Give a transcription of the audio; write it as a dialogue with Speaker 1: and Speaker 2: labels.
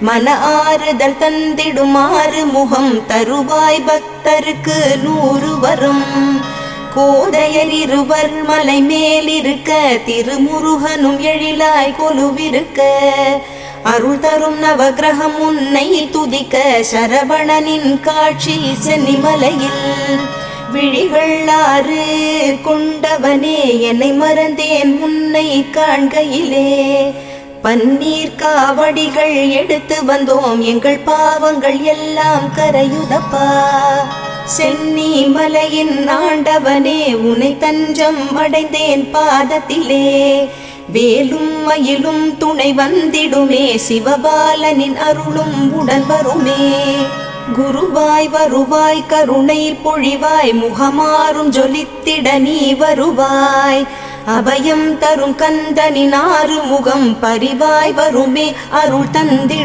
Speaker 1: மன ஆறுதல் தந்திடுமாறு முகம் தருவாய் பக்தருக்கு 100 வரும். கோதையர் இருவர் மலை மேலிருக்க திருமுருகனும் எழிலாய் கொலுவிருக்க அருள் தரும் நவகிரகம் உன்னை துதிக்க சரவணனின் காட்சி சென்னிமலையில். விழிகள் 6 கொண்டவனே என்னை மறந்தேன் உன்னை காண்கையிலே. பன்னீர் காவடிகள் எடுத்து வந்தோம் எங்கள் பாவங்கள் எல்லாம் கரையுதப்பா. சென்னி மலையின் ஆண்டவனே உன்னை தஞ்சம் அடைந்தேன் பாதத்திலே. வேலும் மயிலும் துணை வந்திடுமே சிவபாலனின் அருளும் உடன் வருமே. குருவாய் வருவாய் கருணை பொழிவாய் முகமாறும் ஜொலித்திட நீ வருவாய். அபயம் தரும் கந்தனின் 6 முகம் பரிவாய் வருமே அருள் தந்திடும்.